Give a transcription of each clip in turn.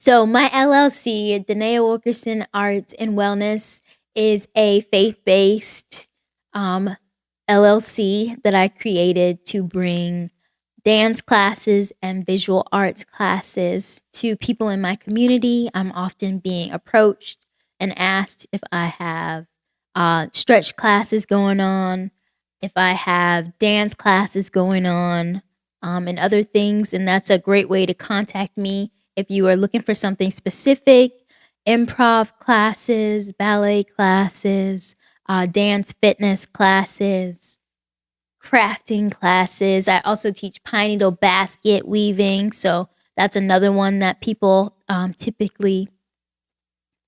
So my LLC, DeNaya Wilkerson Arts and Wellness, is a faith-based um, LLC that I created to bring dance classes and visual arts classes to people in my community. I'm often being approached and asked if I have stretch classes going on, if I have dance classes going on, and other things. And that's a great way to contact me if you are looking for something specific: improv classes, ballet classes, dance fitness classes, crafting classes. I also teach pine needle basket weaving. So that's another one that people typically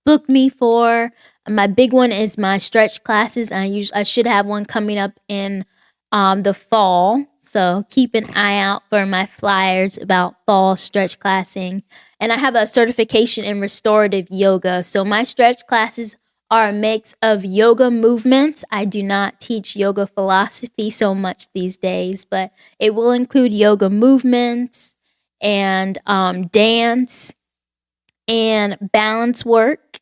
book me for. My big one is my stretch classes, and I should have one coming up in the fall. So keep an eye out for my flyers about fall stretch classing. And I have a certification in restorative yoga. So my stretch classes are a mix of yoga movements. I do not teach yoga philosophy so much these days, but it will include yoga movements and dance and balance work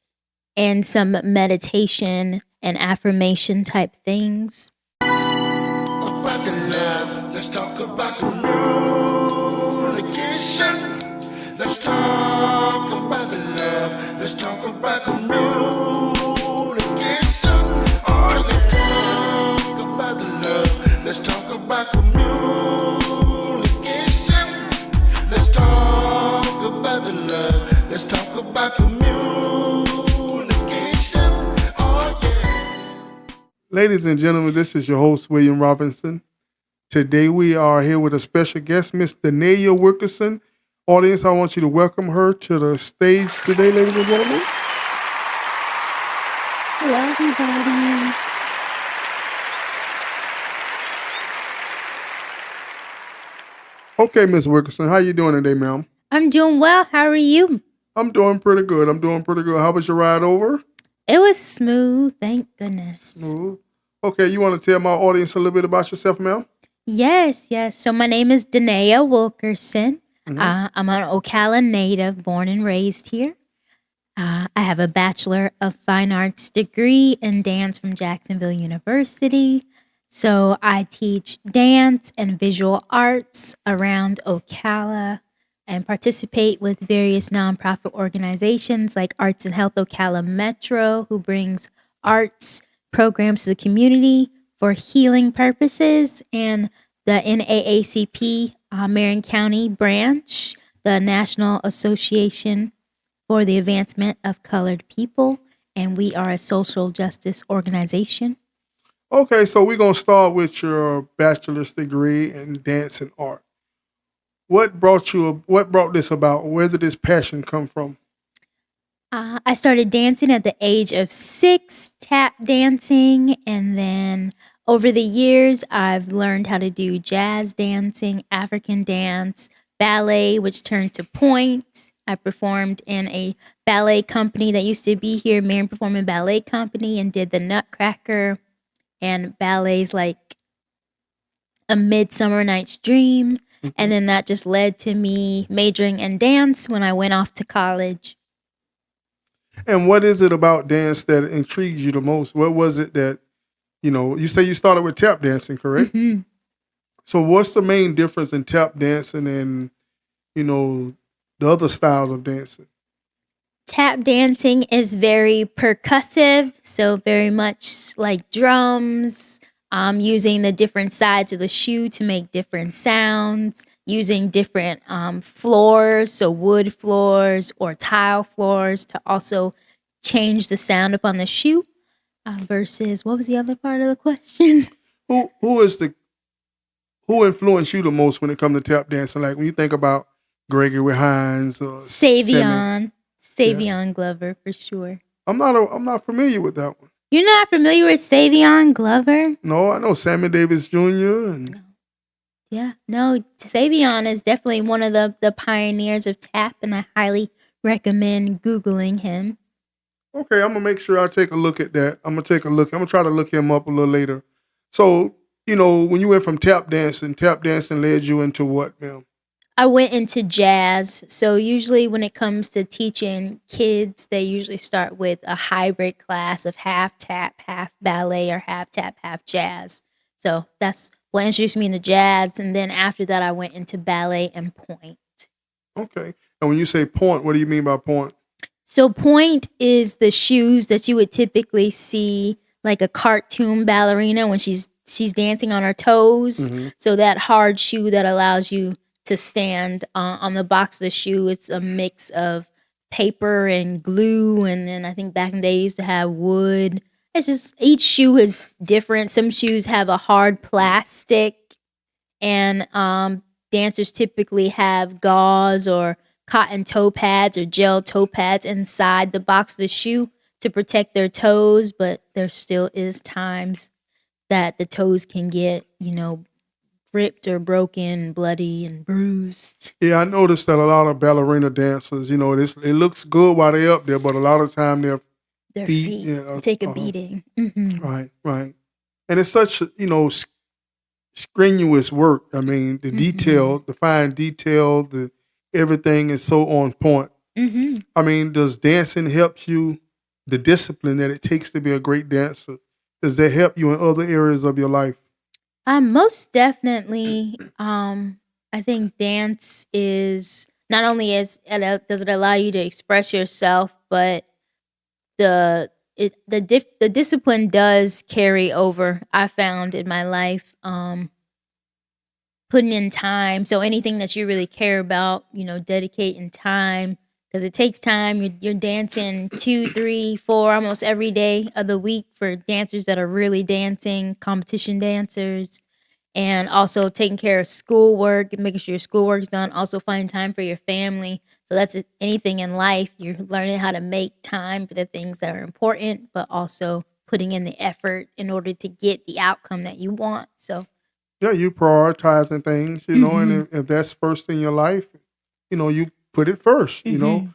and some meditation and affirmation type things. About the love, let's talk about communication. Let's talk about the love, let's talk about communication. Oh, let's talk about the love, let's talk about communication. Let's talk about the love, let's talk about communication. Oh, yeah. Ladies and gentlemen, this is your host, William Robinson. Today we are here with a special guest, Miss DeNaya Wilkerson. Audience, I want you to welcome her to the stage today, ladies and gentlemen. Hello, everybody. Okay, Miss Wilkerson, how you doing today, ma'am? I'm doing well. How are you? I'm doing pretty good. How was your ride over? It was smooth, thank goodness. Smooth. Okay, you want to tell my audience a little bit about yourself, ma'am? Yes. So my name is DeNaya Wilkerson. I'm an Ocala native, born and raised here. I have a Bachelor of Fine Arts degree in dance from Jacksonville University. So I teach dance and visual arts around Ocala and participate with various nonprofit organizations like Arts and Health Ocala Metro, who brings arts programs to the community for healing purposes, and the NAACP Marion County branch, the National Association for the Advancement of Colored People, and we are a social justice organization. Okay, so we're going to start with your bachelor's degree in dance and art. What brought this about? Where did this passion come from? I started dancing at the age of 6, tap dancing, and then over the years, I've learned how to do jazz dancing, African dance, ballet, which turned to point. I performed in a ballet company that used to be here, Marion Performing Ballet Company, and did the Nutcracker and ballets like A Midsummer Night's Dream. And then that just led to me majoring in dance when I went off to college. And what is it about dance that intrigues you the most? What was it that, you say you started with tap dancing, correct? Mm-hmm. So what's the main difference in tap dancing and, the other styles of dancing? Tap dancing is very percussive, so very much like drums, using the different sides of the shoe to make different sounds, using different floors, so wood floors or tile floors to also change the sound up on the shoe. Versus, what was the other part of the question? Who influenced you the most when it comes to tap dancing? Like when you think about Gregory Hines or Savon Glover for sure. I'm not familiar with that one. You're not familiar with Savon Glover? No, I know Sammy Davis Jr. and Yeah, no, Savon is definitely one of the pioneers of tap, and I highly recommend Googling him. Okay, I'm gonna make sure I take a look at that. I'm gonna try to look him up a little later. So, when you went from tap dancing led you into what, ma'am? I went into jazz. So usually when it comes to teaching kids, they usually start with a hybrid class of half tap, half ballet, or half tap, half jazz. So that's what introduced me into jazz. And then after that, I went into ballet and point. Okay. And when you say point, what do you mean by point? So point is the shoes that you would typically see like a cartoon ballerina when she's dancing on her toes. Mhm. So that hard shoe that allows you to stand on the box of the shoe, it's a mix of paper and glue, and then I think back in the day you used to have wood. It's just each shoe is different. Some shoes have a hard plastic, and dancers typically have gauze or cotton toe pads or gel toe pads inside the box of the shoe to protect their toes, but there still is times that the toes can get, ripped or broken, bloody and bruised. Yeah, I noticed that a lot of ballerina dancers, it looks good while they're up there, but a lot of time their Their feet, feet take a beating. Mhm. right. And it's such, strenuous work. I mean, the detail, the fine detail, the everything is so on point. Mhm. I mean, does dancing help you, the discipline that it takes to be a great dancer? Does that help you in other areas of your life? Most definitely. I think dance is not only does it allow you to express yourself, but the discipline does carry over. I found in my life, putting in time. So anything that you really care about, dedicating time because it takes time. You're dancing 2, 3, 4, almost every day of the week for dancers that are really dancing, competition dancers, and also taking care of schoolwork and making sure your schoolwork's done. Also finding time for your family. So that's anything in life. You're learning how to make time for the things that are important, but also putting in the effort in order to get the outcome that you want. So Yeah, you prioritizing things, and Mhm. if that's first in your life, you put it 1st, Mhm.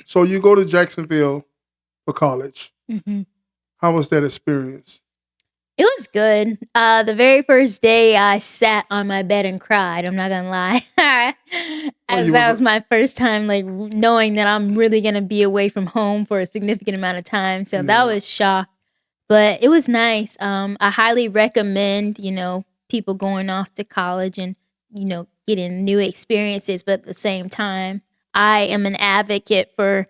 So you go to Jacksonville for college. Mhm. How was that experience? It was good. The very first day I sat on my bed and cried. I'm not gonna lie, Oh, as you that was was my first time, like knowing that I'm really gonna be away from home for a significant amount of time. So that yeah. was shock, but it was nice. I highly recommend people going off to college and getting new experiences. But at the same time, I am an advocate for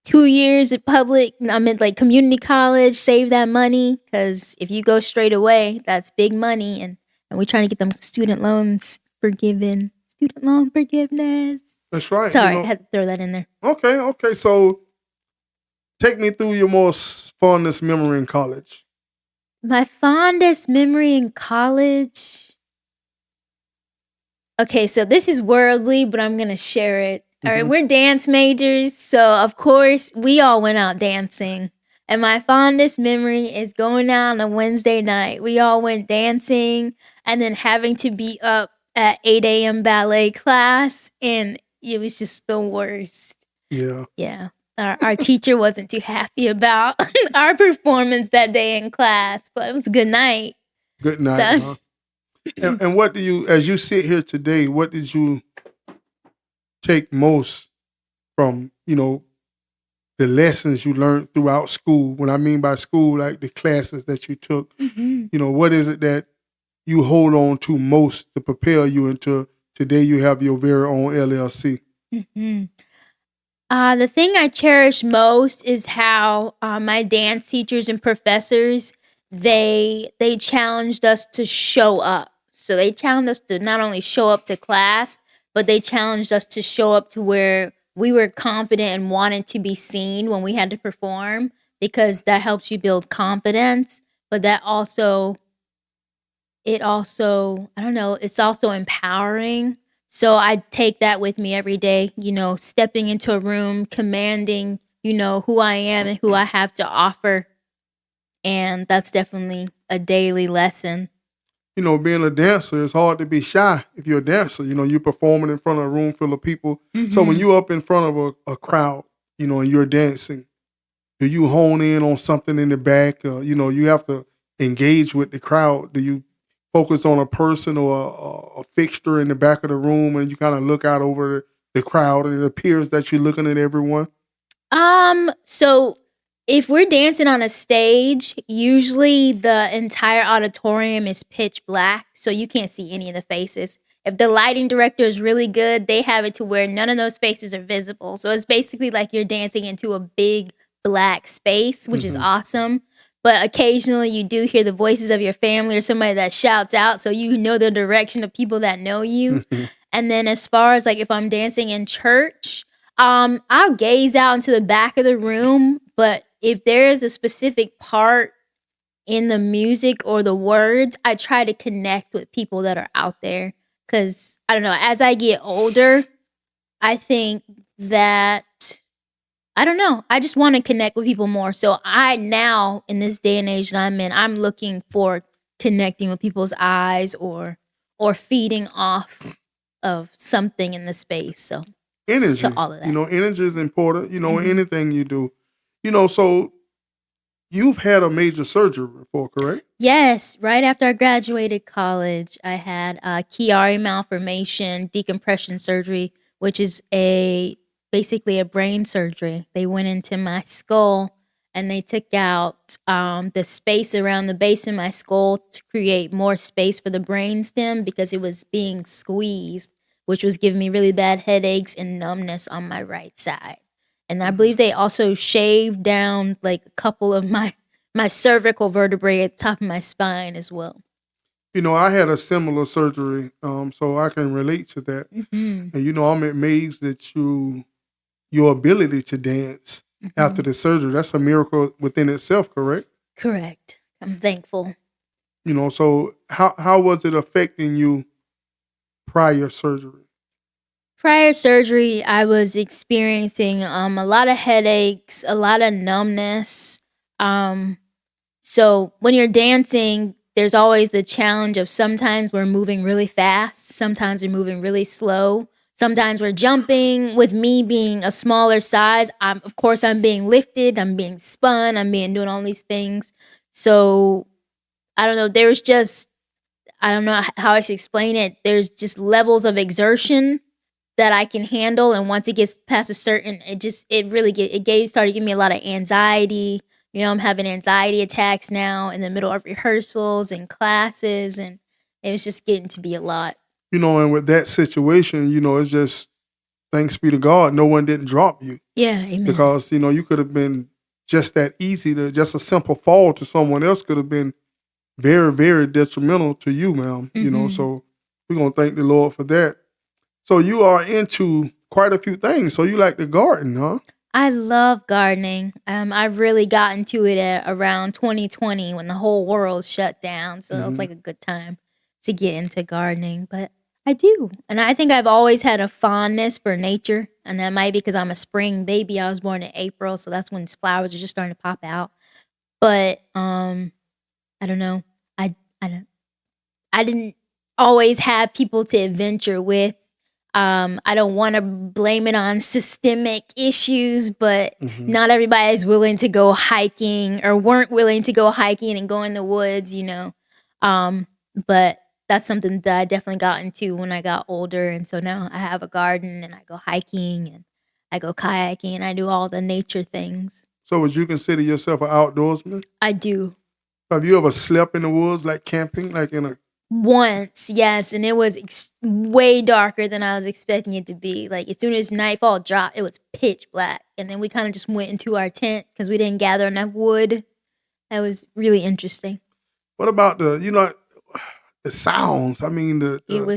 2 years at public, I'm in like community college, save that money because if you go straight away, that's big money, and we're trying to get them student loans forgiven. Student loan forgiveness. That's right. Sorry, I had to throw that in there. Okay. So take me through your most fondest memory in college. My fondest memory in college. Okay, so this is worldly, but I'm gonna share it. All right, Mhm. we're dance majors, so of course we all went out dancing. And my fondest memory is going out on a Wednesday night. We all went dancing and then having to be up at 8 a.m. ballet class, and it was just the worst. Yeah. Yeah. Our teacher wasn't too happy about our performance that day in class, but it was a good night. Good night. So, And what as you sit here today, what did you take most from, the lessons you learned throughout school? When I mean by school, like the classes that you took, Mhm. what is it that you hold on to most to prepare you into today you have your very own LLC? Mhm. The thing I cherish most is how my dance teachers and professors they challenged us to show up. So they challenged us to not only show up to class, but they challenged us to show up to where we were confident and wanted to be seen when we had to perform because that helps you build confidence. But it also I don't know, it's also empowering. So I take that with me every day, stepping into a room, commanding, who I am and who I have to offer. And that's definitely a daily lesson. Being a dancer, it's hard to be shy if you're a dancer. You're performing in front of a room full of people. So when Mhm. you're up in front of a crowd, and you're dancing, do you hone in on something in the back? You have to engage with the crowd. Do you focus on a person or a fixture in the back of the room, and you kind of look out over the crowd, and it appears that you're looking at everyone? So if we're dancing on a stage, usually the entire auditorium is pitch black, so you can't see any of the faces. If the lighting director is really good, they have it to where none of those faces are visible. So it's basically like you're dancing into a big black space, which is awesome. But occasionally you do hear the voices of your family or somebody that shouts out, so you know the direction of people that know you. And then as far as like if I'm dancing in church, I'll gaze out into the back of the room, but if there is a specific part in the music or the words, I try to connect with people that are out there. Cause I don't know, as I get older, I think that I don't know, I just want to connect with people more. So I now in this day and age that I'm in, I'm looking for connecting with people's eyes or feeding off of something in the space. So Energy. all of that. Energy is important, anything you do. So you've had a major surgery before, correct? Yes, right after I graduated college, I had a Chiari malformation decompression surgery, which is basically a brain surgery. They went into my skull and they took out the space around the base of my skull to create more space for the brain stem because it was being squeezed, which was giving me really bad headaches and numbness on my right side. And I believe they also shaved down like a couple of my cervical vertebrae at the top of my spine as well. I had a similar surgery, so I can relate to that. And I'm amazed at your ability to dance after the surgery. That's a miracle within itself, correct? Correct. I'm thankful. So how was it affecting you prior surgery? Prior surgery, I was experiencing a lot of headaches, a lot of numbness. So when you're dancing, there's always the challenge of sometimes we're moving really fast, sometimes we're moving really slow, sometimes we're jumping. With me being a smaller size, I'm being lifted, I'm being spun, I'm being doing all these things. So I don't know. I don't know how I should explain it. There's just levels of exertion that I can handle, and once it gets past a certain, started giving me a lot of anxiety. I'm having anxiety attacks now in the middle of rehearsals and classes, and it was just getting to be a lot. And with that situation, it's just thanks be to God, no one didn't drop you. Yeah, amen. Because you could have been just that easy to just a simple fall to someone else could have been very, very detrimental to you, ma'am. So we're gonna thank the Lord for that. So you are into quite a few things. So you like to garden, huh? I love gardening. I really got into it at around 2020 when the whole world shut down. So it was like a good time to get into gardening. But I do. And I think I've always had a fondness for nature. And that might be because I'm a spring baby. I was born in April. So that's when flowers are just starting to pop out. But I don't know. I didn't always have people to adventure with. I don't want to blame it on systemic issues, but not everybody is willing to go hiking or weren't willing to go hiking and go in the woods, But that's something that I definitely got into when I got older. And so now I have a garden and I go hiking and I go kayaking and I do all the nature things. So would you consider yourself an outdoorsman? I do. Have you ever slept in the woods, like camping, like in a... Once, yes, and it was way darker than I was expecting it to be. Like as soon as nightfall dropped, it was pitch black, and then we kind of just went into our tent because we didn't gather enough wood. That was really interesting. What about the sounds? I mean, it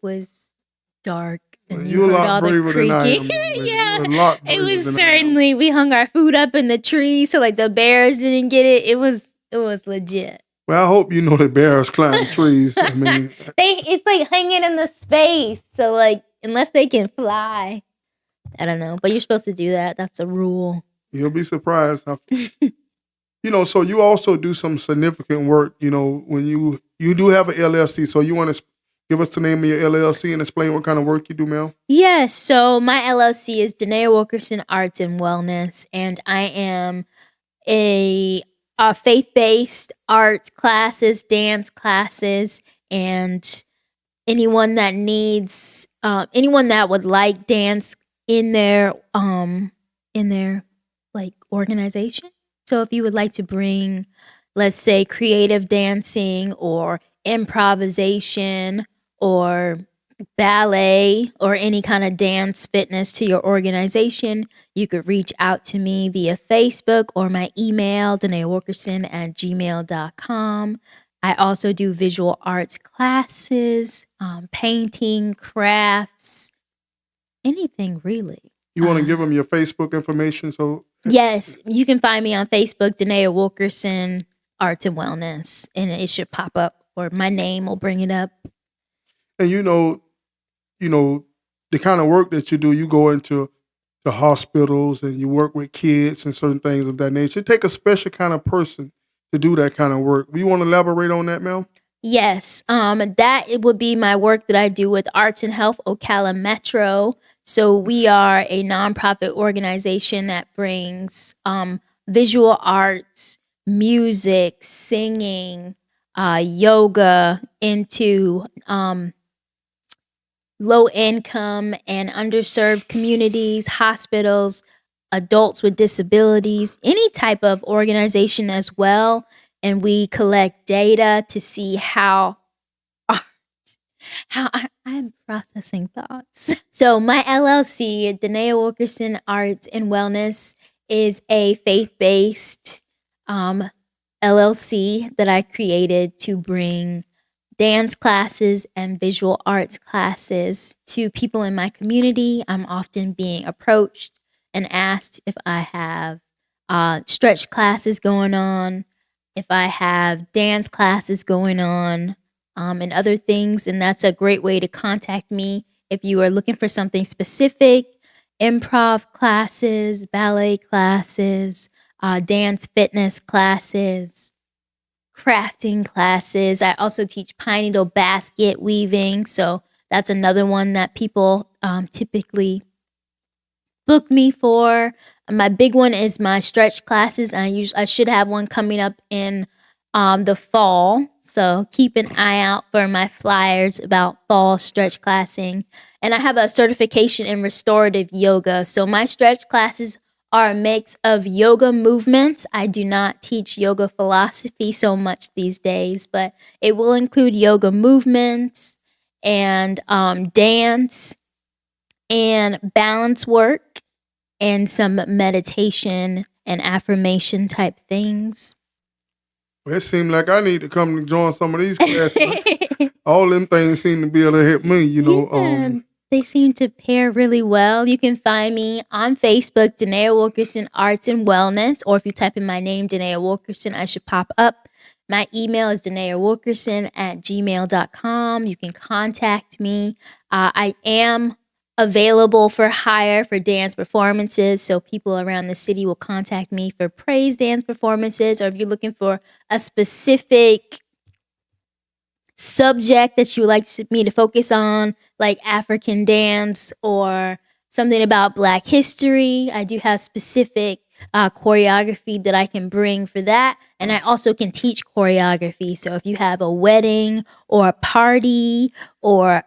was dark, and you heard a lot all the braver than I am. creaking. Yeah, You're a lot it braver was than I am. certainly. We hung our food up in the tree, so like the bears didn't get it. It was legit. Well, I hope you know that bears climb trees. I mean, it's like hanging in the space. So like, unless they can fly, I don't know. But you're supposed to do that. That's a rule. You'll be surprised. So you also do some significant work. When you do have an LLC. So you want to give us the name of your LLC and explain what kind of work you do, Mel? Yes. So my LLC is DeNaya Wilkerson Arts and Wellness, and I am a faith-based art classes, dance classes, and anyone that would like dance in their like organization. So if you would like to bring, let's say, creative dancing or improvisation or ballet or any kind of dance fitness to your organization, you could reach out to me via Facebook or my email, DeNayaWilkerson@gmail.com. I also do visual arts classes, painting, crafts, anything really. You want to give them your Facebook information? So Yes, you can find me on Facebook, DeNaya Wilkerson Arts and Wellness, and it should pop up, or my name will bring it up. and the kind of work that you do, you go into the hospitals and you work with kids and certain things of that nature. It take a special kind of person to do that kind of work. You want to elaborate on that, ma'am? Yes, that it would be my work that I do with Arts and Health Ocala Metro. So we are a nonprofit organization that brings visual arts, music, singing, yoga into low income and underserved communities, hospitals, adults with disabilities, any type of organization as well. And we collect data to see how I'm processing thoughts. So my LLC, DeNaya Wilkerson Arts and Wellness, is a faith-based LLC that I created to bring dance classes and visual arts classes to people in my community. I'm often being approached and asked if I have stretch classes going on, if I have dance classes going on, and other things. And that's a great way to contact me if you are looking for something specific: improv classes, ballet classes, dance fitness classes, crafting classes. I also teach pine needle basket weaving. So that's another one that people typically book me for. My big one is my stretch classes. And I should have one coming up in the fall. So keep an eye out for my flyers about fall stretch classing. And I have a certification in restorative yoga. So my stretch classes are a mix of yoga movements. I do not teach yoga philosophy so much these days, but it will include yoga movements and dance and balance work and some meditation and affirmation type things. Well, it seemed like I need to come and join some of these classes. All them things seem to be able to help me, Yeah, they seem to pair really well. You can find me on Facebook, DeNaya Wilkerson Arts and Wellness, or if you type in my name, DeNaya Wilkerson, I should pop up. My email is DeNayaWilkerson@gmail.com. You can contact me. I am available for hire for dance performances, so people around the city will contact me for praise dance performances, or if you're looking for a specific subject that you would like me to focus on, like African dance or something about Black history, I do have specific choreography that I can bring for that. And I also can teach choreography. So if you have a wedding or a party or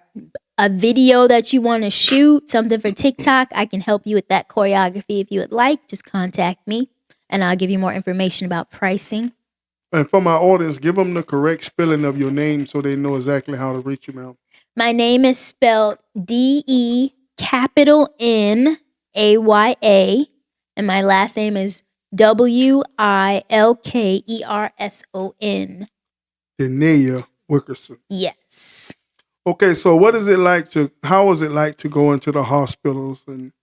a video that you want to shoot, something for TikTok, I can help you with that choreography if you would like. Just contact me and I'll give you more information about pricing. And for my audience, give them the correct spelling of your name so they know exactly how to reach you, ma'am. My name is spelled DeNaya, and my last name is Wilkerson. DeNaya Wilkerson. Yes. Okay, so how is it like to go into the hospitals and,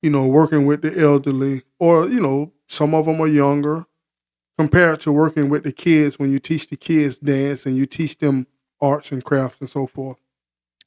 working with the elderly, or, some of them are younger, compared to working with the kids when you teach the kids dance and you teach them arts and crafts and so forth?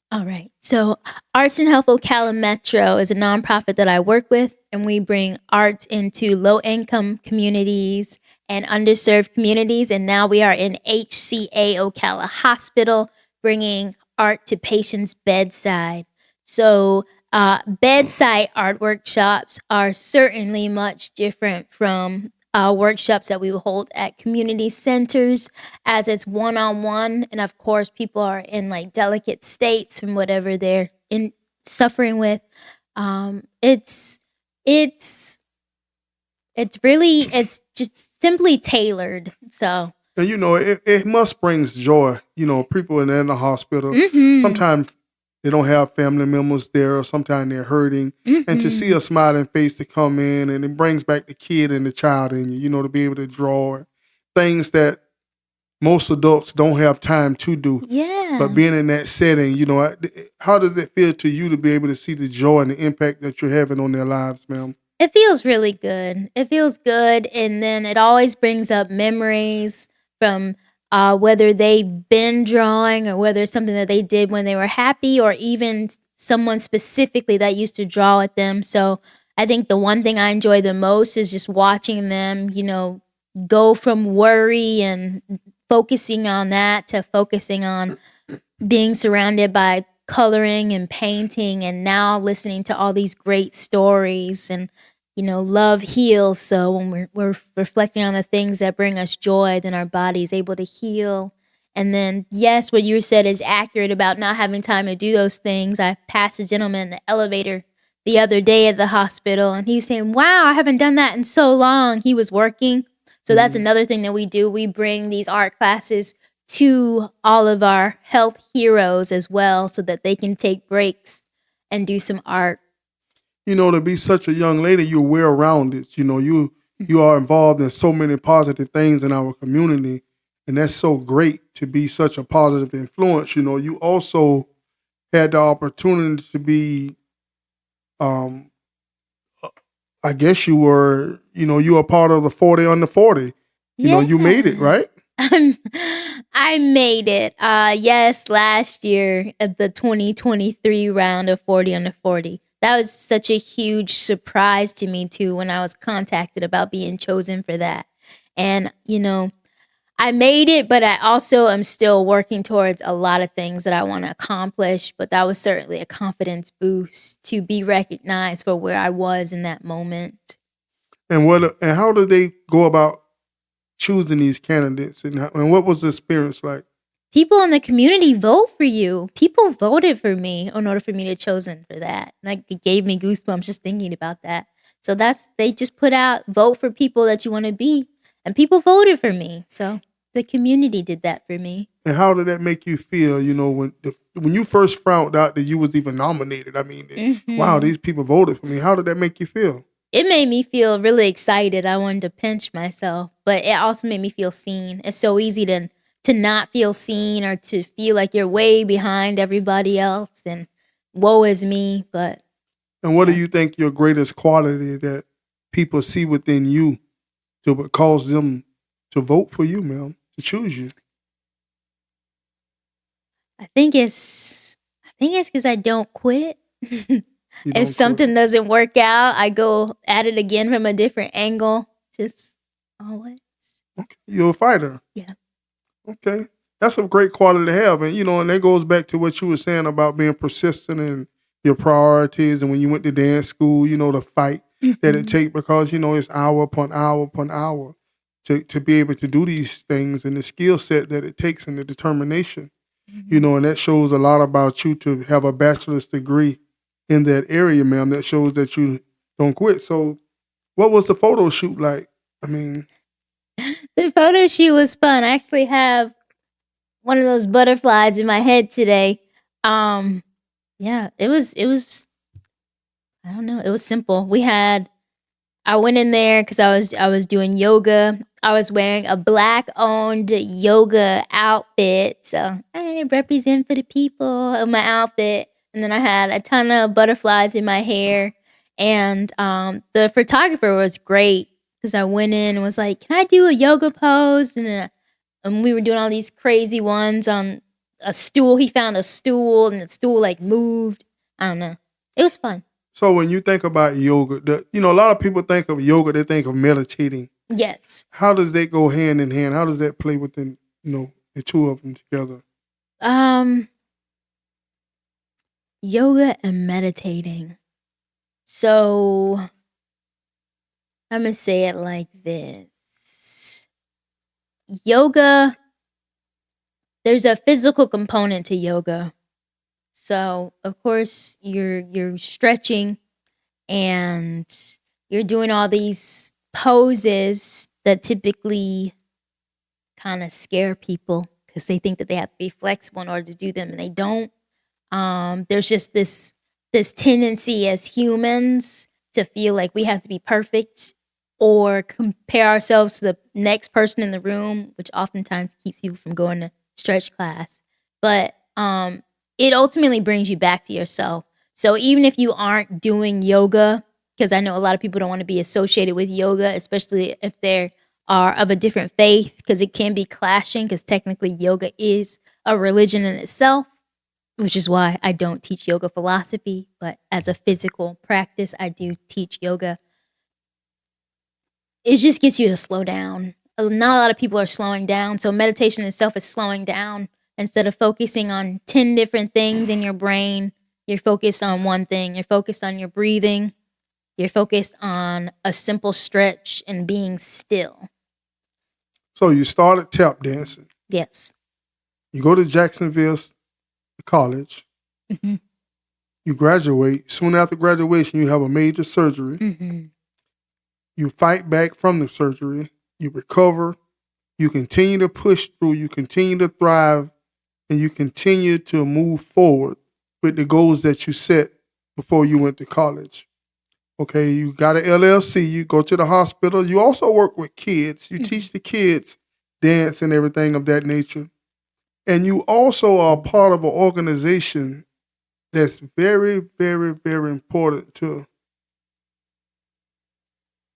All right. So Arts and Health Ocala Metro is a nonprofit that I work with, and we bring arts into low-income communities and underserved communities. And now we are in HCA Ocala Hospital, bringing art to patients' bedside. So bedside art workshops are certainly much different from workshops that we will hold at community centers, as it's one-on-one. And of course, people are in like delicate states and whatever they're in suffering with. It's it's just simply tailored. So And it must brings joy. People in the hospital. mhm, Sometimes they don't have family members there, or sometimes they're hurting. And to see mhm. a smiling face to come in, and it brings back the kid and the child in you. To be able to draw things that most adults don't have time to do. Yeah. But being in that setting, how does it feel to you to be able to see the joy and the impact that you're having on their lives, ma'am? It feels really good. It feels good, and then it always brings up memories from, whether they've been drawing or whether it's something that they did when they were happy, or even someone specifically that used to draw at them. So, I think the one thing I enjoy the most is just watching them, go from worry and focusing on that to focusing on being surrounded by coloring and painting, and now listening to all these great stories. And love heals, so when we're reflecting on the things that bring us joy, then our body is able to heal. And then, yes, what you said is accurate about not having time to do those things. I passed a gentleman in the elevator the other day at the hospital, and he was saying, wow, I haven't done that in so long. He was working. So that's another thing that we do. We bring these art classes to all of our health heroes as well, so that they can take breaks and do some art. To be such a young lady, you're well rounded. You are involved in so many positive things in our community, and that's so great to be such a positive influence. You also had the opportunity to be, I guess you were, you were part of the 40 under 40. You made it, right? I made it. Yes, last year at the 2023 round of 40 under 40. That was such a huge surprise to me too when I was contacted about being chosen for that. And I made it, but I also am still working towards a lot of things that I want to accomplish. But that was certainly a confidence boost to be recognized for where I was in that moment. And how did they go about choosing these candidates, and what was the experience like? People in the community vote for you. People voted for me in order for me to be chosen for that. Like, it gave me goosebumps just thinking about that. So they just put out, vote for people that you want to be, and people voted for me. So the community did that for me. And how did that make you feel? When you first found out that you was even nominated. I mean, wow, these people voted for me. How did that make you feel? It made me feel really excited. I wanted to pinch myself, but it also made me feel seen. It's so easy to not feel seen, or to feel like you're way behind everybody else and woe is me. And what do you think your greatest quality that people see within you to cause them to vote for you, ma'am, to choose you? I think it's because I don't quit. You If don't something doesn't work out, I go at it again from a different angle. Just always. Okay. You're a fighter. Yeah. Okay. That's a great quality to have. And that goes back to what you were saying about being persistent in your priorities, and when you went to dance school, the fight that it takes, because, it's hour upon hour upon hour to be able to do these things, and the skill set that it takes and the determination, and that shows a lot about you to have a bachelor's degree in that area, ma'am. That shows that you don't quit. So what was the photo shoot like? I mean, The photo shoot was fun. I actually have one of those butterflies in my head today. Yeah, it was I don't know, it was simple. I went in there because I was doing yoga. I was wearing a black owned yoga outfit. So I represent for the people of my outfit. And then I had a ton of butterflies in my hair. And the photographer was great because I went in and was like, can I do a yoga pose? And we were doing all these crazy ones on a stool. He found a stool, and the stool like moved. I don't know. It was fun. so when you think about yoga, a lot of people think of yoga, they think of meditating. Yes. How does that go hand in hand? How does that play within, the two of them together? Yoga and meditating. So I'm going to say it like this. Yoga, there's a physical component to yoga. So, of course, you're stretching and you're doing all these poses that typically kind of scare people because they think that they have to be flexible in order to do them, and they don't. There's just this tendency as humans to feel like we have to be perfect or compare ourselves to the next person in the room, which oftentimes keeps people from going to stretch class. But it ultimately brings you back to yourself. So even if you aren't doing yoga, because I know a lot of people don't want to be associated with yoga, especially if they are of a different faith, because it can be clashing, because technically yoga is a religion in itself, which is why I don't teach yoga philosophy. But as a physical practice, I do teach yoga. It just gets you to slow down. Not a lot of people are slowing down. So meditation itself is slowing down. Instead of focusing on 10 different things in your brain, you're focused on one thing. You're focused on your breathing. You're focused on a simple stretch and being still. So you started tap dancing. Yes. You go to Jacksonville College. Mm-hmm. You graduate. Soon after graduation, you have a major surgery. Mm-hmm. You fight back from the surgery. You recover. You continue to push through. You continue to thrive. And you continue to move forward with the goals that you set before you went to college. Okay, you got an LLC. You go to the hospital. You also work with kids. You teach the kids dance and everything of that nature. And you also are part of an organization that's very, very, very important to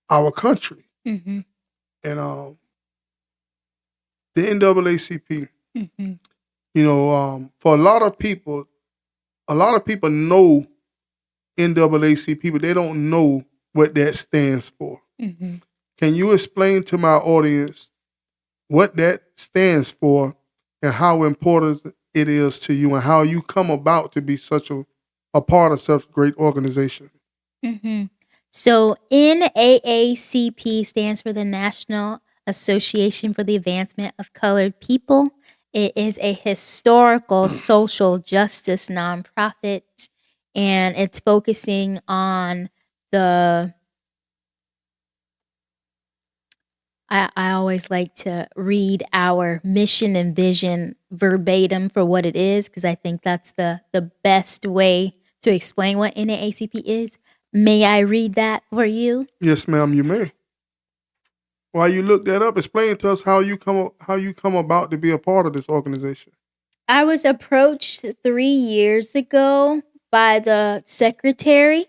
our country. Mm-hmm. And the NAACP. Mm-hmm. You know, for a lot of people know NAACP, but they don't know what that stands for. Mm-hmm. Can you explain to my audience what that stands for and how important it is to you and how you come about to be such a part of such a great organization? Mm-hmm. So NAACP stands for the National Association for the Advancement of Colored People. It is a historical social justice nonprofit, and it's focusing on the... I always like to read our mission and vision verbatim for what it is, because I think that's the best way to explain what NAACP is. May I read that for you? Yes, ma'am, you may. While you look that up, explain to us how you come about to be a part of this organization. I was approached 3 years ago by the secretary.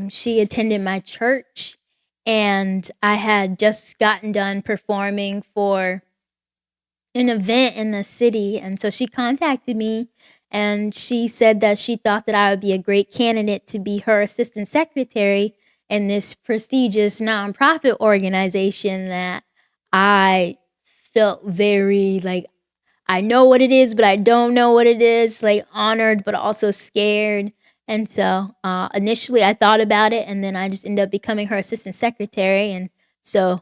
She attended my church, and I had just gotten done performing for an event in the city. And so she contacted me, and she said that she thought that I would be a great candidate to be her assistant secretary in this prestigious nonprofit organization that I felt very like, I know what it is, but I don't know what it is, like honored, but also scared. And so initially I thought about it, and then I just ended up becoming her assistant secretary. And so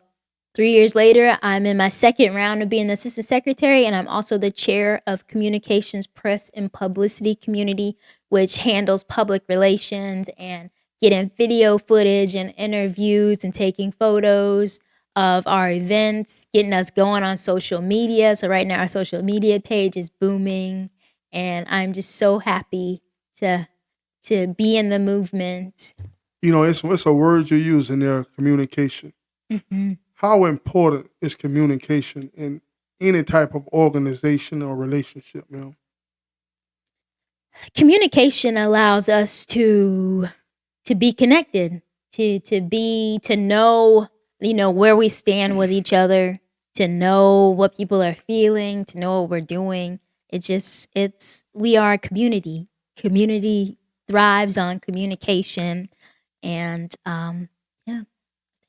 3 years later, I'm in my second round of being the assistant secretary, and I'm also the chair of communications, press, and publicity community, which handles public relations and getting video footage and interviews and taking photos of our events, getting us going on social media. So right now our social media page is booming, and I'm just so happy to be in the movement. You know, it's a word you use in there, communication. Mm-hmm. How important is communication in any type of organization or relationship, ma'am? Communication allows us to be connected, to know, where we stand with each other, to know what people are feeling, to know what we're doing. We are a community. Community thrives on communication, and I think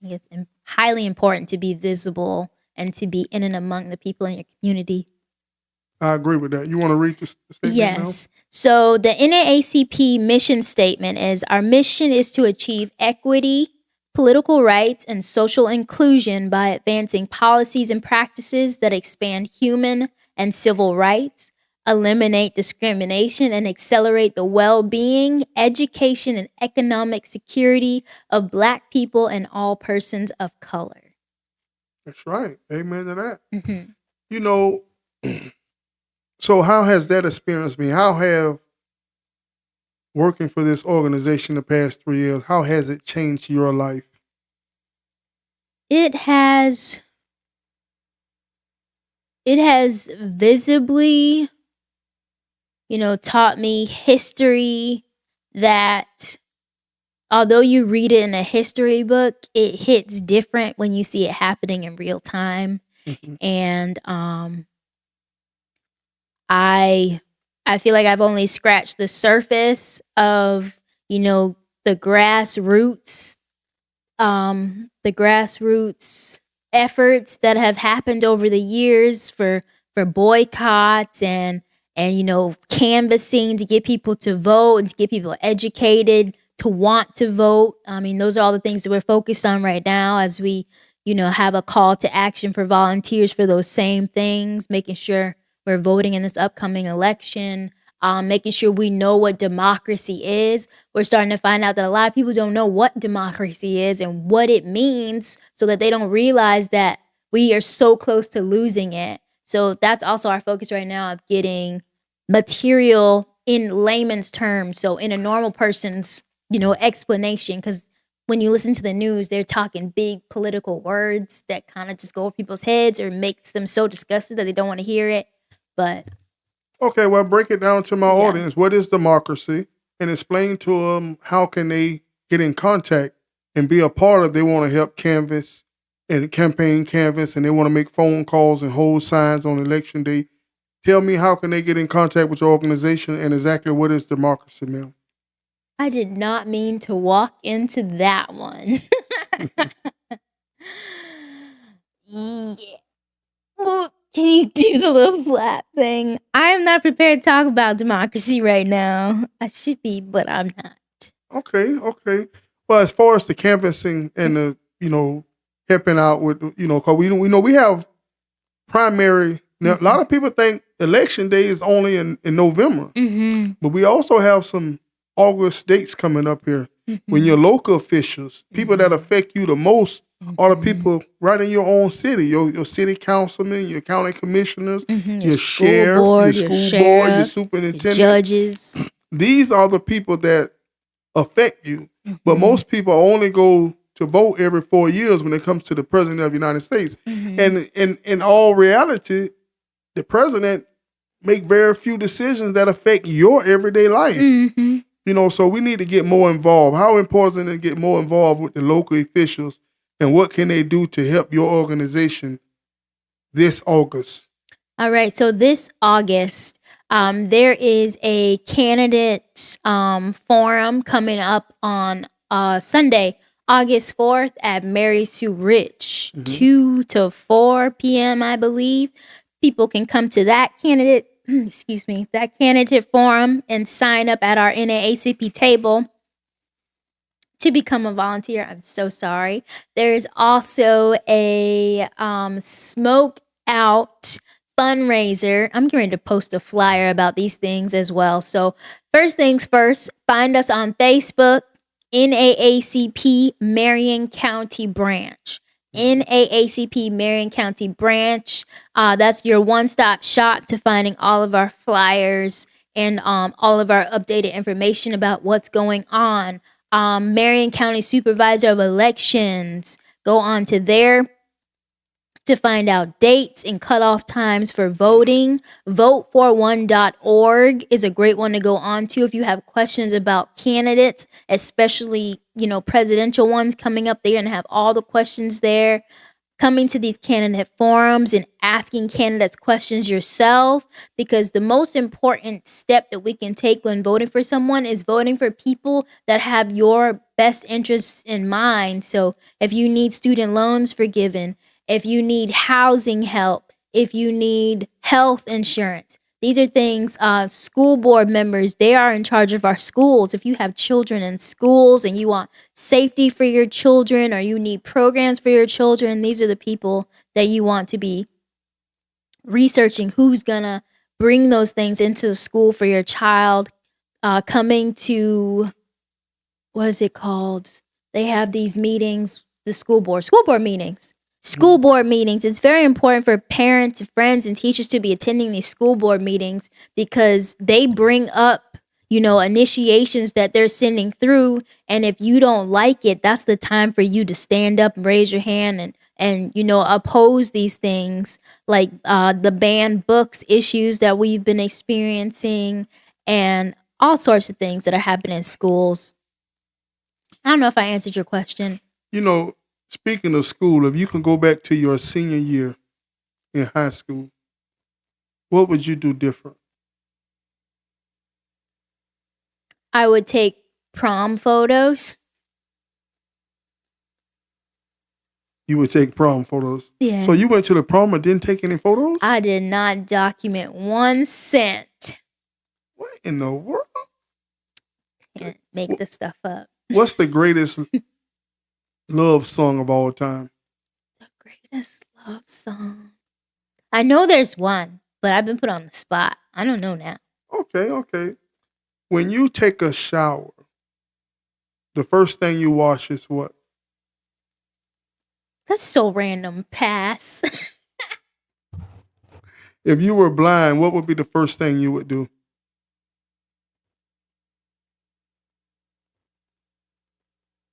it's highly important to be visible and to be in and among the people in your community. I agree with that. You want to read the statement? Yes. So the NAACP mission statement is, our mission is to achieve equity, political rights and social inclusion by advancing policies and practices that expand human and civil rights, eliminate discrimination, and accelerate the well-being, education, and economic security of Black people and all persons of color. That's right. Amen to that. Mhm. You know, so how has that experience been? How have working for this organization the past 3 years, how has it changed your life? It has visibly, taught me history that although you read it in a history book, it hits different when you see it happening in real time. Mhm. And I feel like I've only scratched the surface of, the grassroots efforts that have happened over the years for boycotts and canvassing to get people to vote and to get people educated to want to vote. I mean, those are all the things that we're focused on right now as we, have a call to action for volunteers for those same things, making sure we're voting in this upcoming election, making sure we know what democracy is. We're starting to find out that a lot of people don't know what democracy is and what it means, so that they don't realize that we are so close to losing it. So that's also our focus right now, of getting material in layman's terms, so in a normal person's, explanation, because when you listen to the news, they're talking big political words that kind of just go over people's heads or makes them so disgusted that they don't want to hear it. But Okay, well, break it down to my Yeah. audience. What is democracy? And explain to them how can they get in contact and be a part of. They want to help canvass and campaign canvass, and they want to make phone calls and hold signs on election day. Tell me, how can they get in contact with your organization, and exactly what is democracy, ma'am? I did not mean to walk into that one. Yeah. Well, can you do the little flap thing? I am not prepared to talk about democracy right now. I should be, but I'm not. Okay. Well, as far as the canvassing and the, helping out with, because we know we have primary. Now, a lot of people think election day is only in November, Mm-hmm. but we also have some August dates coming up here. When your local officials, people that affect you the most, are the people right in your own city, your city councilmen, your county commissioners, your school sheriff, board, your your school board, your sheriff, superintendent. Judges. These are the people that affect you. But most people only go to vote every 4 years when it comes to the president of the United States. And in all reality, the president make very few decisions that affect your everyday life. So we need to get more involved. How important is it to get more involved with the local officials, and what can they do to help your organization this August? All right. So this August, there is a candidates forum coming up on Sunday, August 4th at Mary Sue Rich, 2 to 4 p.m., I believe. People can come to that candidate forum and sign up at our NAACP table to become a volunteer. I'm so sorry. There's also a smoke out fundraiser. I'm getting ready to post a flyer about these things as well. So first things first, find us on Facebook, NAACP Marion County Branch. NAACP Marion County Branch. That's your one-stop shop to finding all of our flyers and all of our updated information about what's going on. Marion County Supervisor of Elections. Go on to there to find out dates and cutoff times for voting. Vote41.org is a great one to go on to if you have questions about candidates, especially, presidential ones coming up. They're going to have all the questions there. Coming to these candidate forums and asking candidates questions yourself, because the most important step that we can take when voting for someone is voting for people that have your best interests in mind. So if you need student loans forgiven, if you need housing help, if you need health insurance, These are things, school board members, they are in charge of our schools. If you have children in schools and you want safety for your children or you need programs for your children, these are the people that you want to be researching who's going to bring those things into the school for your child. Coming to, what is it called? They have these meetings, the school board meetings. School board meetings. It's very important for parents, friends, and teachers to be attending these school board meetings because they bring up, initiations that they're sending through. And if you don't like it, that's the time for you to stand up and raise your hand and oppose these things like the banned books issues that we've been experiencing and all sorts of things that are happening in schools. I don't know if I answered your question. Speaking of school, if you can go back to your senior year in high school, what would you do different? I would take prom photos. You would take prom photos? Yeah. So you went to the prom and didn't take any photos? I did not document 1 cent. What in the world? Can't make this stuff up. What's the greatest love song of all time? The greatest love song. I know there's one, but I've been put on the spot. I don't know now. Okay. When you take a shower, the first thing you wash is what? That's so random. Pass. If you were blind, what would be the first thing you would do?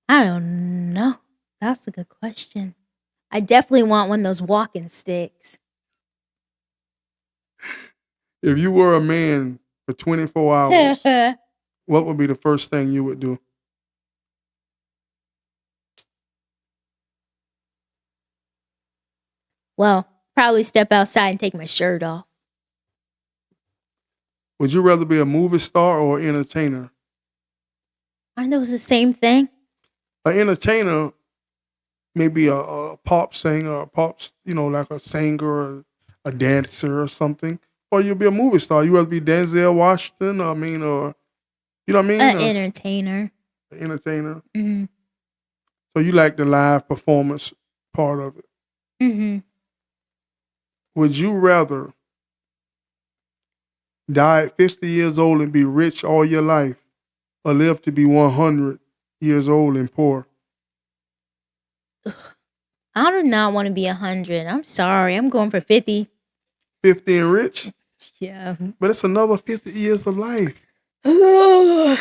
I don't know. That's a good question. I definitely want one of those walking sticks. If you were a man for 24 hours, what would be the first thing you would do? Well, probably step outside and take my shirt off. Would you rather be a movie star or an entertainer? Aren't those the same thing? An entertainer may be a pop singer, like a singer or a dancer or something. Or you'll be a movie star. You rather be Denzel Washington, or you know what I mean? An entertainer. An entertainer. Mm-hmm. So you like the live performance part of it. Mm-hmm. Would you rather die at 50 years old and be rich all your life, or live to be 100 years old and poor? I do not want to be 100. I'm sorry. I'm going for 50. 50 and rich? Yeah. But it's another 50 years of life. I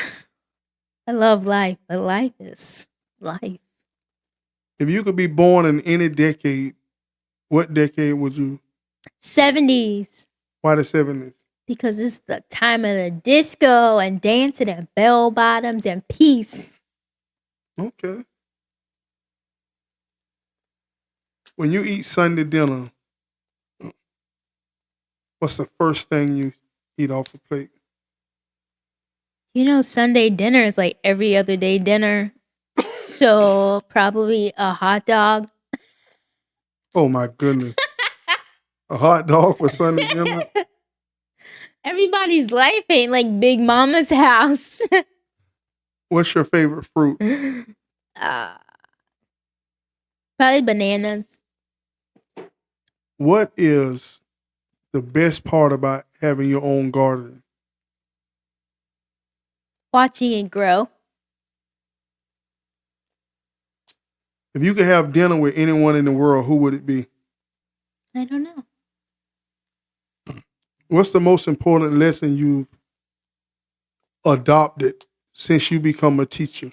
love life, but life is life. If you could be born in any decade, what decade would you? 70s. Why the 70s? Because it's the time of the disco and dancing and bell bottoms and peace. Okay. When you eat Sunday dinner, what's the first thing you eat off the plate? Sunday dinner is like every other day dinner. So probably a hot dog. Oh my goodness. A hot dog for Sunday dinner? Everybody's life ain't like Big Mama's house. What's your favorite fruit? Probably bananas. What is the best part about having your own garden? Watching it grow. If you could have dinner with anyone in the world, who would it be? I don't know. What's the most important lesson you've adopted since you become a teacher?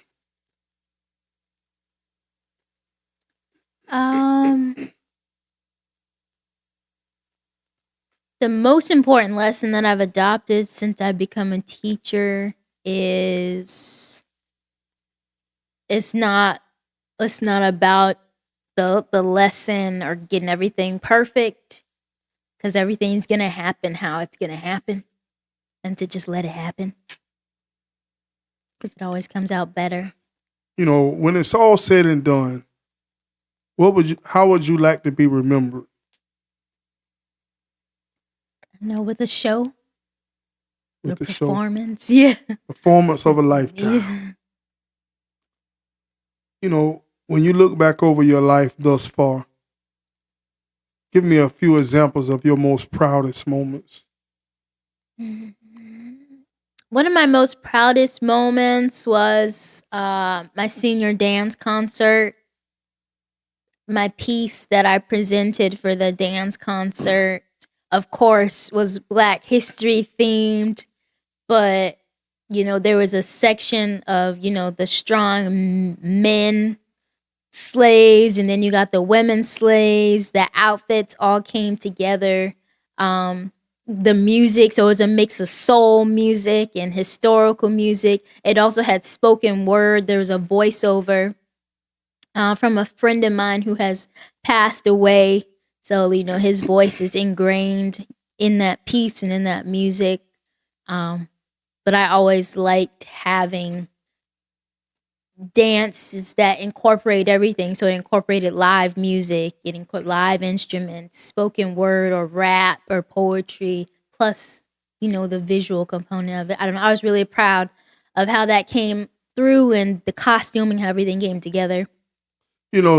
The most important lesson that I've adopted since I've become a teacher is it's not about the lesson or getting everything perfect, because everything's gonna happen how it's gonna happen, and to just let it happen, because it always comes out better. When it's all said and done, how would you like to be remembered? With a show. with the show. Performance. Yeah. Performance of a lifetime. Yeah. You know, when you look back over your life thus far, give me a few examples of your most proudest moments. One of my most proudest moments was my senior dance concert. My piece that I presented for the dance concert, of course, was Black History themed, but there was a section of the strong men slaves, and then you got the women slaves. The outfits all came together. The music, so it was a mix of soul music and historical music. It also had spoken word. There was a voiceover from a friend of mine who has passed away. So, his voice is ingrained in that piece and in that music. But I always liked having dances that incorporate everything. So it incorporated live music, it incorporated live instruments, spoken word or rap or poetry, plus, the visual component of it. I don't know. I was really proud of how that came through and the costuming, how everything came together.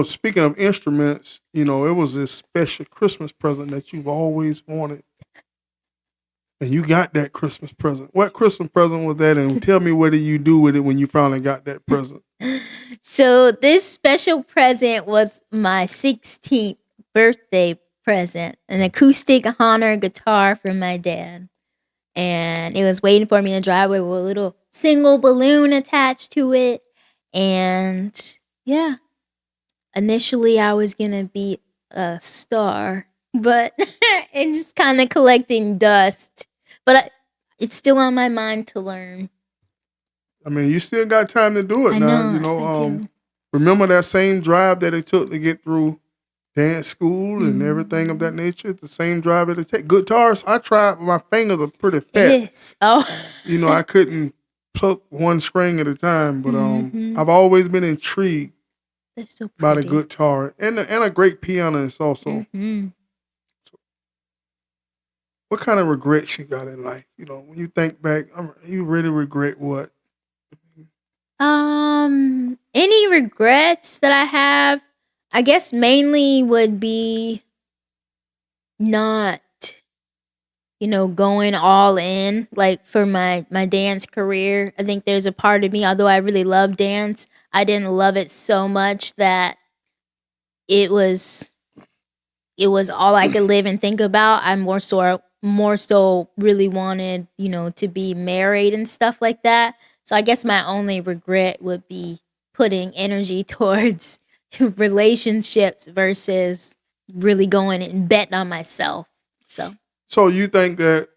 Speaking of instruments, it was this special Christmas present that you've always wanted. And you got that Christmas present. What Christmas present was that? And tell me, what did you do with it when you finally got that present? So this special present was my 16th birthday present, an acoustic Honor guitar from my dad. And it was waiting for me in the driveway with a little single balloon attached to it. And yeah, initially I was going to be a star, but it's just kind of collecting dust. But it's still on my mind to learn. I mean, you still got time to do it I now. know, I do. Remember that same drive that it took to get through dance school and everything of that nature? The same drive that it takes. Guitars, I tried, but my fingers are pretty fat. Yes. Oh. I couldn't pluck one string at a time, but I've always been intrigued They're so by the pretty. guitar and a great pianist also. What kind of regrets you got in life? When you think back, you really regret what? Any regrets that I have, I guess mainly would be not, going all in, like for my dance career. I think there's a part of me, although I really love dance, I didn't love it so much that it was all I could live and think about. I more so really wanted, to be married and stuff like that. So I guess my only regret would be putting energy towards relationships versus really going and betting on myself. So you think you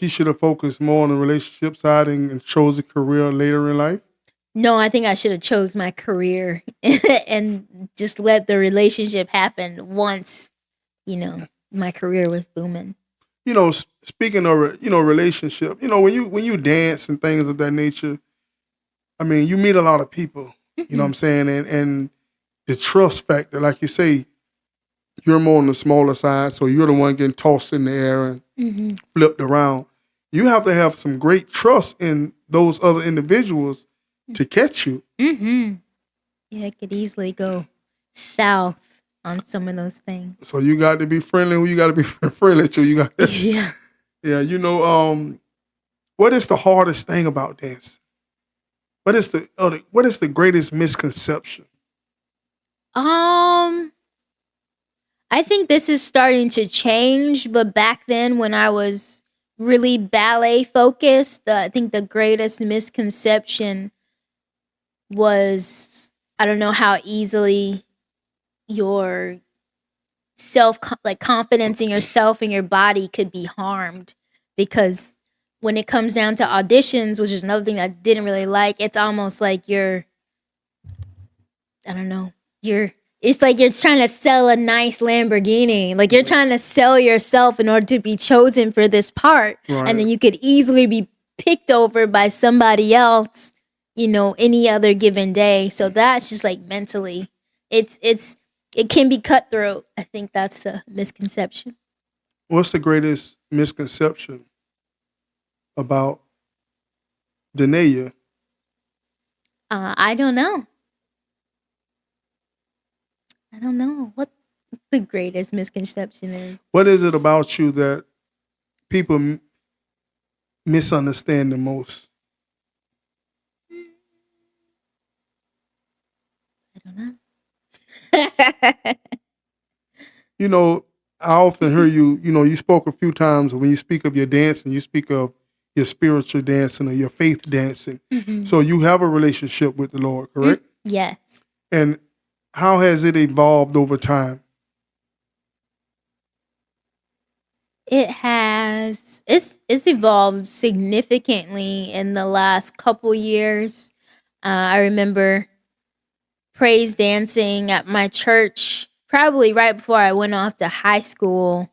should have focused more on the relationship side and chose a career later in life? No, I think I should have chose my career and just let the relationship happen once, my career was booming. Speaking of relationship, when you dance and things of that nature, I mean, you meet a lot of people. You know what I'm saying, and the trust factor, like you say, you're more on the smaller side, so you're the one getting tossed in the air and flipped around. You have to have some great trust in those other individuals to catch you. Yeah, it could easily go south on some of those things. So you got to be friendly. Who you got to be friendly to? You got Yeah. Yeah. What is the hardest thing about dance? What is the greatest misconception? I think this is starting to change, but back then when I was really ballet focused, I think the greatest misconception was, I don't know, how easily your confidence in yourself and your body could be harmed, because when it comes down to auditions, which is another thing I didn't really like, it's almost like it's like you're trying to sell a nice Lamborghini. Like you're trying to sell yourself in order to be chosen for this part. Right. And then you could easily be picked over by somebody else, any other given day. So that's just like mentally, it can be cutthroat. I think that's a misconception. what's the greatest misconception about DeNaya? I don't know. I don't know what the greatest misconception is. What is it about you that people misunderstand the most? I don't know. You know, I often hear you, you spoke a few times when you speak of your dancing, you speak of your spiritual dancing or your faith dancing. So you have a relationship with the Lord, correct? Yes. And how has it evolved over time? It has. It's evolved significantly in the last couple years. I remember praise dancing at my church probably right before I went off to high school,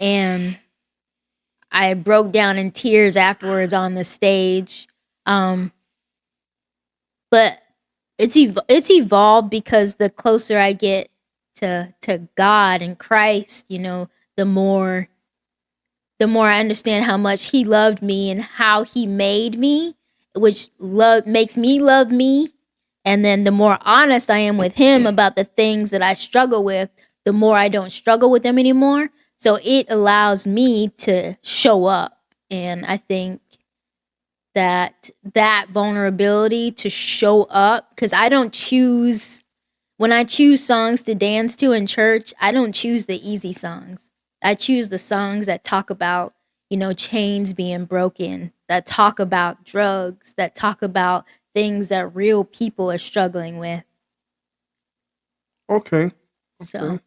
and I broke down in tears afterwards on the stage. But it's evolved because the closer I get to God and Christ, the more I understand how much He loved me and how He made me, which makes me love me. And then the more honest I am with Him about the things that I struggle with, the more I don't struggle with them anymore. So it allows me to show up. And I think that vulnerability to show up, because I don't choose, when I choose songs to dance to in church, I don't choose the easy songs. I choose the songs that talk about, chains being broken, that talk about drugs, that talk about things that real people are struggling with. Okay. So,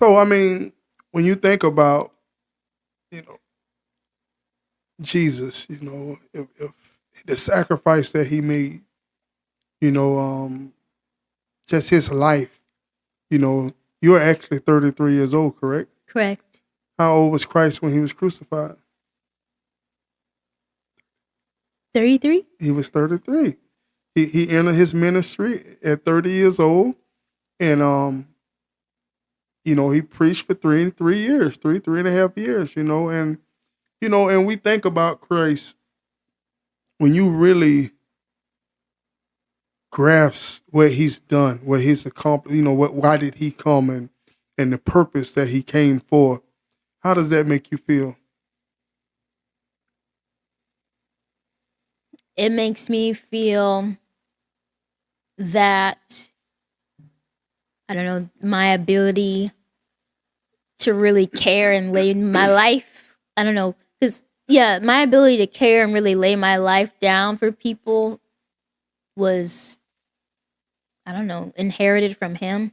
I mean, when you think about, Jesus, if the sacrifice that He made, just His life, you're actually 33 years old, correct? correct. How old was Christ when He was crucified? 33? He was 33. He entered His ministry at 30 years old, and he preached for three and a half years, and we think about Christ, when you really grasp what He's done, what He's accomplished, why did He come, and the purpose that He came for. How does that make you feel? It makes me feel that, I don't know, my ability to really care and lay my life, I don't know, because, my ability to care and really lay my life down for people was, I don't know, inherited from Him.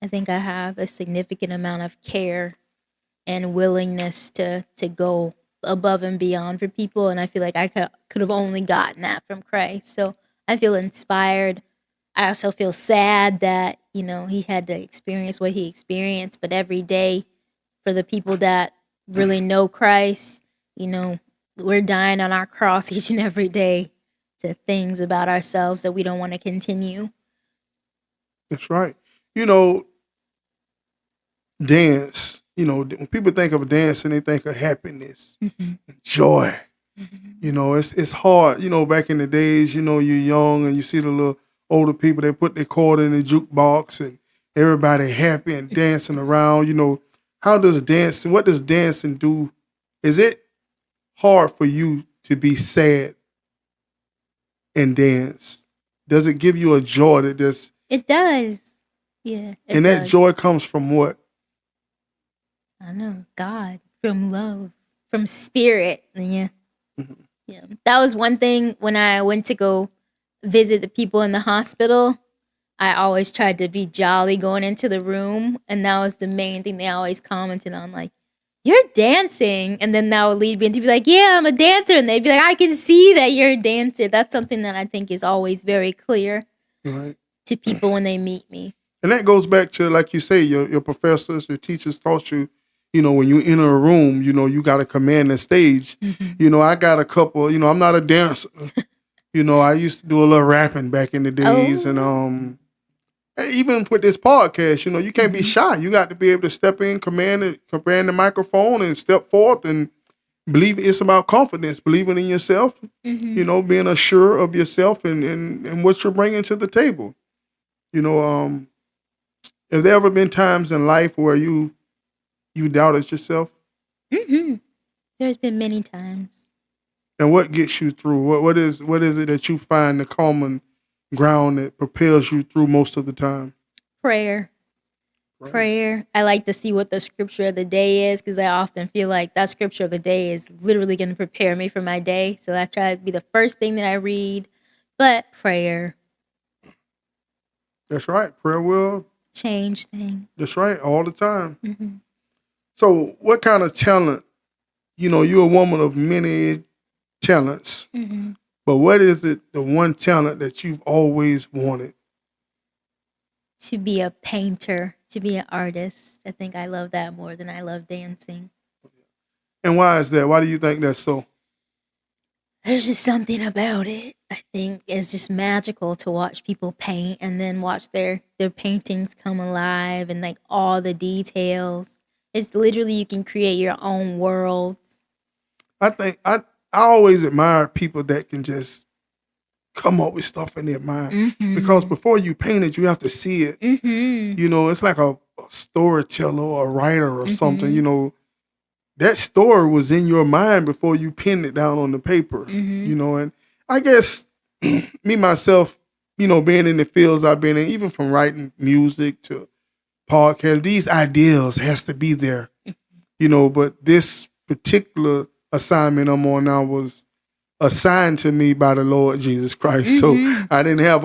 I think I have a significant amount of care and willingness to go above and beyond for people, and I feel like I could have only gotten that from Christ. So I feel inspired. I also feel sad that He had to experience what He experienced, but every day, for the people that really know Christ, we're dying on our cross each and every day to things about ourselves that we don't want to continue. That's right. Dance, when people think of dancing, they think of happiness and joy. It's hard. Back in the days, you're young and you see the little older people, they put their quarter in the jukebox and everybody happy and dancing around. What does dancing do? Is it hard for you to be sad and dance? Does it give you a joy that just... It does. Yeah. And that joy comes from what? I don't know, God, from love, from spirit. Yeah. Yeah. That was one thing when I went to go visit the people in the hospital. I always tried to be jolly going into the room. And that was the main thing they always commented on, like, you're dancing. And then that would lead me into be like, yeah, I'm a dancer. And they'd be like, I can see that you're a dancer. That's something that I think is always very clear to people when they meet me. And that goes back to, like you say, your professors, your teachers taught you, when you enter a room, you got to command the stage. I got a couple, I'm not a dancer. I used to do a little rapping back in the days. And And even with this podcast, you can't be shy. You got to be able to step in, command the microphone, and step forth and believe. It's about confidence, believing in yourself. Being assured of yourself and what you're bringing to the table. Have there ever been times in life where you doubted yourself? There's been many times. And what gets you through? What is it that you find the common ground that propels you through most of the time? Prayer. I like to see what the scripture of the day is, because I often feel like that scripture of the day is literally going to prepare me for my day. So I try to be the first thing that I read. But prayer. That's right. Prayer will change things. That's right. All the time. So what kind of talent, you're a woman of many talents, but what is it, the one talent that you've always wanted? To be a painter, to be an artist. I think I love that more than I love dancing. And why is that? Why do you think that's so? There's just something about it. I think it's just magical to watch people paint and then watch their paintings come alive and like all the details. It's literally, you can create your own world. I think I always admire people that can just come up with stuff in their mind. Because before you paint it, you have to see it. It's like a storyteller or a writer or something. That story was in your mind before you pinned it down on the paper. And I guess me, myself, being in the fields I've been in, even from writing music to podcast, these ideas has to be there. But this particular assignment I'm on now was assigned to me by the Lord Jesus Christ. So I didn't have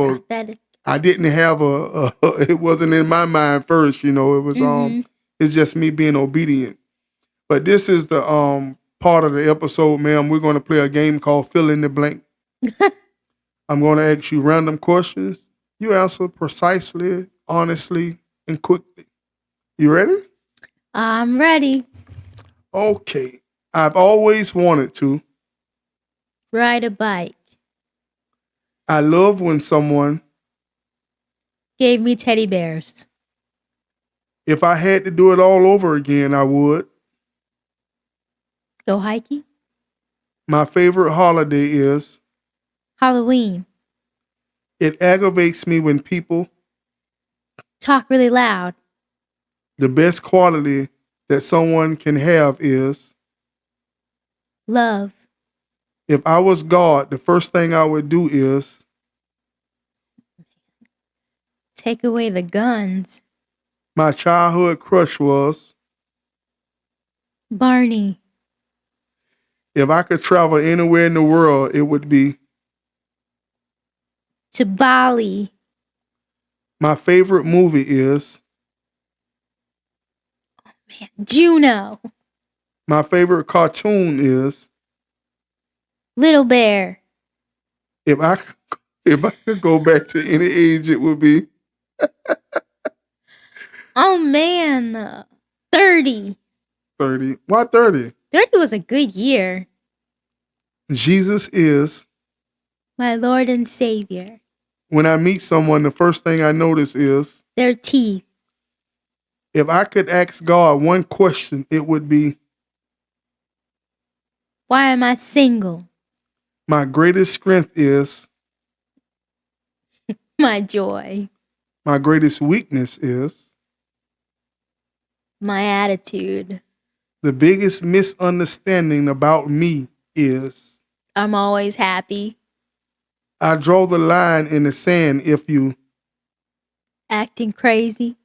it wasn't in my mind first, it was it's just me being obedient. But this is the part of the episode, ma'am. We're going to play a game called Fill in the Blank. I'm going to ask you random questions. You answer precisely, honestly, and quickly. You ready? I'm ready. Okay. I've always wanted to ride a bike. I love when someone gave me teddy bears. If I had to do it all over again, I would go hiking. My favorite holiday is Halloween. It aggravates me when people talk really loud. The best quality that someone can have is love. If I was God, the first thing I would do is take away the guns. My childhood crush was Barney. If I could travel anywhere in the world, it would be to Bali. My favorite movie is Juno. My favorite cartoon is Little Bear. If I could go back to any age, it would be oh man, 30. 30. Why 30? 30 was a good year. Jesus is my Lord and Savior. When I meet someone, the first thing I notice is their teeth. If I could ask God one question, it would be why am I single? My greatest strength is my joy. My greatest weakness is my attitude. The biggest misunderstanding about me is I'm always happy. I draw the line in the sand if you acting crazy.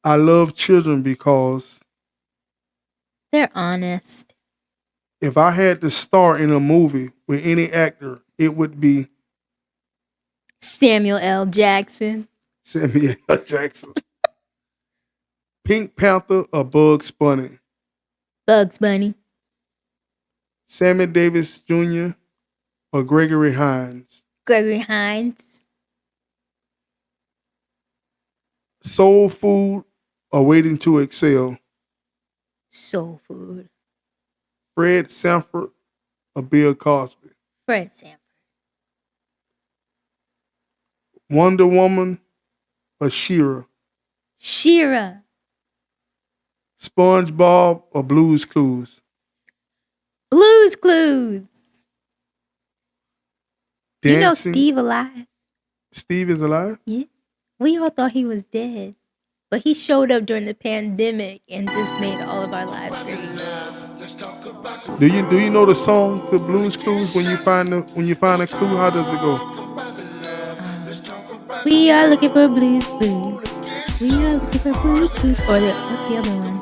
I love children because they're honest. If I had to star in a movie with any actor, it would be Samuel L. Jackson. Samuel L. Jackson. Pink Panther or Bugs Bunny? Bugs Bunny. Sammy Davis Jr. or Gregory Hines? Gregory Hines. Soul Food or Waiting to Excel? Soul Food. Fred Sanford or Bill Cosby? Fred Sanford. Wonder Woman or Shira? Shira. SpongeBob or Blue's Clues? Blue's Clues. You know Dancing. Steve alive? Steve is alive? Yeah. We all thought he was dead. But he showed up during the pandemic and just made all of our lives great. Do you know the song to Blue's Clues? When you find a clue, how does it go? We are looking for Blue's Clues. We are looking for Blue's Clues. Or what's the other one?